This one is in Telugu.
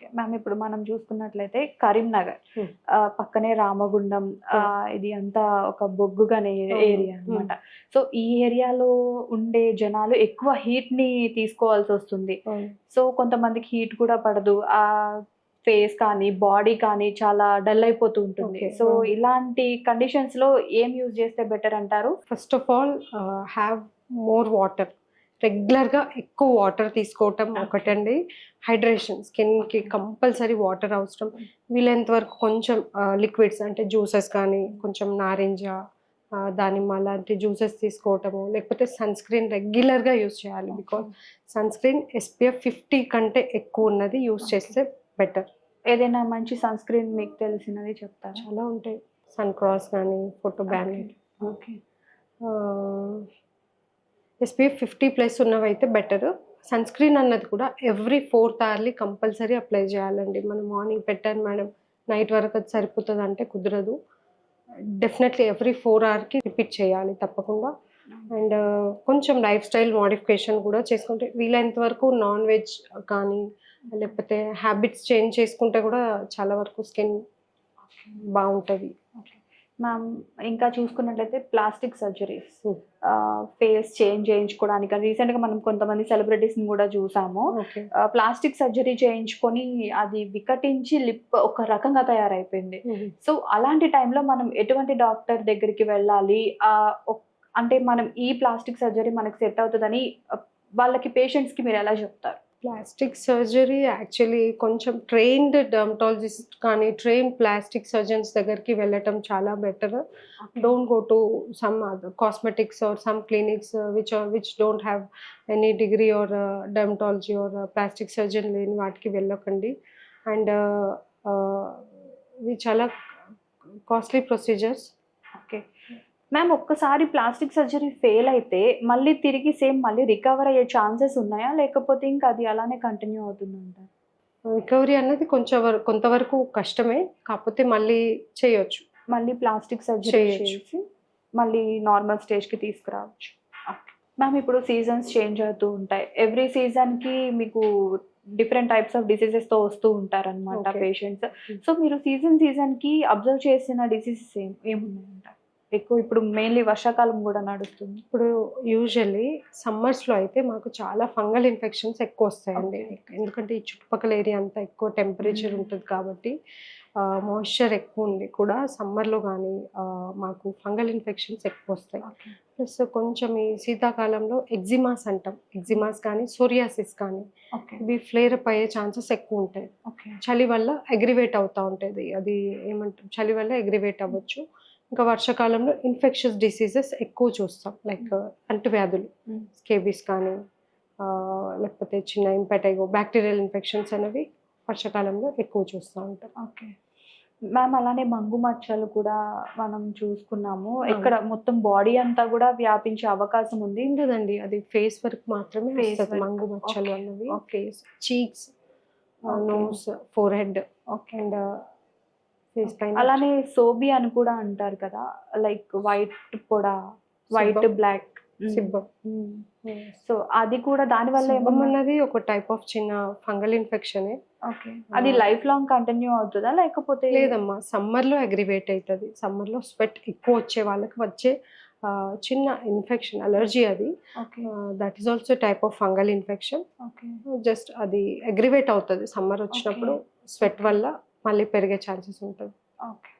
ఓకే. మ్యామ్ ఇప్పుడు మనం చూసుకున్నట్లయితే కరీంనగర్ హ్మ్. పక్కనే రామగుండం ఇది అంతా ఒక బొగ్గు గని ఏరియా అన్నమాట. సో, ఈ ఏరియాలో ఉండే జనాలు ఎక్కువ హీట్‌ని తీసుకోవాల్సొస్తుంది. సో, కొంతమందికి హీట్ కూడా పడదు. ఫేస్ కానీ, బాడీ కానీ చాలా డల్ అయిపోతూ ఉంటుంది. ఓకే. సో, ఇలాంటి కండిషన్స్‌లో ఏం యూజ్ చేస్తే బెటర్ అంటారు? First of all have more water. రెగ్యులర్‌గా ఎక్కువ వాటర్ తీసుకోవటం ఒకటండి. హైడ్రేషన్ స్కిన్‌కి కంపల్సరీ వాటర్ అవసరం. వీలైనంత వరకు కొంచెం లిక్విడ్స్ అంటే జ్యూసెస్ కానీ, కొంచెం నారింజ, దానిమ్మ లాంటి జ్యూసెస్ తీసుకోవటము, లేకపోతే సన్ స్క్రీన్ రెగ్యులర్‌గా యూజ్ చేయాలి. బికాజ్ సన్ స్క్రీన్ SPF 50 కంటే ఎక్కువ ఉన్నది యూజ్ చేస్తే బెటర్. ఏదైనా మంచి సన్ స్క్రీన్ మీకు తెలిసినది చెప్తారా? చాలా ఉంటాయి. సన్ క్రాస్ కానీ, ఫోటో బ్యానెట్. ఓకే. SPF 50+ ఉన్నవైతే బెటర్. సన్ స్క్రీన్ అన్నది కూడా every 4th hourly compulsory apply చేయాలండి. మనం మార్నింగ్ పెట్టాను మేడం నైట్ వరకు అది సరిపోతుందంటే కుదరదు. డెఫినెట్లీ ఎవ్రీ 4 అవర్కి రిపీట్ చేయాలి తప్పకుండా. అండ్ కొంచెం లైఫ్ స్టైల్ మోడిఫికేషన్ కూడా చేసుకుంటే వీలైనంత వరకు నాన్ వెజ్ కానీ, లేకపోతే హ్యాబిట్స్ చేంజ్ చేసుకుంటే కూడా చాలా వరకు స్కిన్ బాగుంటుంది. మ్యామ్ ఇంకా చూసుకున్నట్లయితే ప్లాస్టిక్ సర్జరీస్ ఫేస్ చేంజ్ చేయించుకోవడానికి రీసెంట్గా మనం కొంతమంది సెలబ్రిటీస్ని కూడా చూసాము. ప్లాస్టిక్ సర్జరీ చేయించుకొని అది వికటించి లిప్ ఒక రకంగా తయారైపోయింది. సో అలాంటి టైంలో మనం ఎటువంటి డాక్టర్ దగ్గరికి వెళ్ళాలి? అంటే మనం ఈ ప్లాస్టిక్ సర్జరీ మనకు సెట్ అవుతుందని వాళ్ళకి పేషెంట్స్కి మీరు ఎలా చెప్తారు? ప్లాస్టిక్ సర్జరీ యాక్చువల్లీ కొంచెం ట్రైన్డ్ డర్మటాలజిస్ట్ కానీ, ట్రైన్డ్ ప్లాస్టిక్ సర్జన్స్ దగ్గరికి వెళ్ళటం చాలా better. Don't go to some other cosmetics or some clinics which don't have any degree or dermatology or plastic surgeon లేని వాటికి వెళ్ళకండి. అండ్ ఇవి చాలా కాస్ట్లీ ప్రొసీజర్స్. ఓకే మ్యామ్, ఒక్కసారి ప్లాస్టిక్ సర్జరీ ఫెయిల్ అయితే మళ్ళీ తిరిగి మళ్ళీ రికవర్ అయ్యే ఛాన్సెస్ ఉన్నాయా? లేకపోతే ఇంకా అది అలానే కంటిన్యూ అవుతుందంటారా? రికవరీ అన్నది కొంతవరకు కష్టమే. కాకపోతే మళ్ళీ చేయొచ్చు. మళ్ళీ ప్లాస్టిక్ సర్జరీ చేసి మళ్ళీ నార్మల్ స్టేజ్‌కి తీసుకురావచ్చు. ఓకే. మ్యామ్ ఇప్పుడు సీజన్స్ చేంజ్ అవుతూ ఉంటాయి. ఎవ్రీ సీజన్‌కి మీకు డిఫరెంట్ టైప్స్ ఆఫ్ డిసీజెస్‌తో వస్తూ ఉంటారనమాట పేషెంట్స్. సో మీరు సీజన్‌కి అబ్జర్వ్ చేసిన డిసీజెస్ ఏమున్నాయంటారు? ఎక్కువ ఇప్పుడు మెయిన్లీ వర్షాకాలం కూడా నడుస్తుంది. ఇప్పుడు యూజువల్లీ సమ్మర్స్లో అయితే మాకు చాలా ఫంగల్ ఇన్ఫెక్షన్స్ ఎక్కువ వస్తాయండి. ఎందుకంటే ఈ చుట్టుపక్కల ఏరియా అంతా ఎక్కువ టెంపరేచర్ ఉంటుంది కాబట్టి, మాయిశ్చర్ ఎక్కువ ఉండి కూడా సమ్మర్లో కానీ మాకు ఫంగల్ ఇన్ఫెక్షన్స్ ఎక్కువ వస్తాయి. ప్లస్ కొంచెం ఈ శీతాకాలంలో ఎగ్జిమాస్ అంటాం. ఎగ్జిమాస్ కానీ, సోరియాసిస్ కానీ ఇవి ఫ్లేర్ అప్ అయ్యే ఛాన్సెస్ ఎక్కువ ఉంటాయి. చలి వల్ల అగ్రివేట్ అవుతూ ఉంటుంది. అది ఏమంటాం, చలి వల్ల అగ్రివేట్ అవ్వచ్చు. ఇంకా వర్షాకాలంలో ఇన్ఫెక్షస్ డిసీజెస్ ఎక్కువ చూస్తాం. లైక్ అంటువ్యాధులు, స్కేబీస్ కానీ, లేకపోతే చిన్న ఇంపెటైగో బ్యాక్టీరియల్ ఇన్ఫెక్షన్స్ అనేవి వర్షాకాలంలో ఎక్కువ చూస్తూ ఉంటాం. ఓకే మ్యామ్, అలానే మంగు మచ్చలు కూడా మనం చూసుకున్నాము. ఇక్కడ మొత్తం బాడీ అంతా కూడా వ్యాపించే అవకాశం ఉంది. ఉండదండి, అది ఫేస్ వరకు మాత్రమే వస్తుంది మంగు మచ్చలు అన్నవి. Face, cheeks, nose, forehead and అలానే సోబి అని కూడా అంటారు కదా, లైక్ వైట్ పొడ, వైట్ బ్లాక్ సిబ్బం. సో అది కూడా దాని వల్ల ఏమన్నది ఒక టైప్ ఆఫ్ చిన్న ఫంగల్ ఇన్ఫెక్షన్. ఓకే, అది లైఫ్ లాంగ్ కంటిన్యూ అవుతుందా లేకపోతే? లేదమ్మా, సమ్మర్లో అగ్రివేట్ అవుతుంది. సమ్మర్లో స్వెట్ ఎక్కువ వచ్చే వాళ్ళకి వచ్చే చిన్న ఇన్ఫెక్షన్, అలర్జీ అది. That is also type of fungal infection. Just అది అగ్రివేట్ అవుతుంది సమ్మర్ వచ్చినప్పుడు స్వెట్ వల్ల, మళ్ళీ పెరిగే ఛాన్సెస్ ఉంటుంది. ఓకే.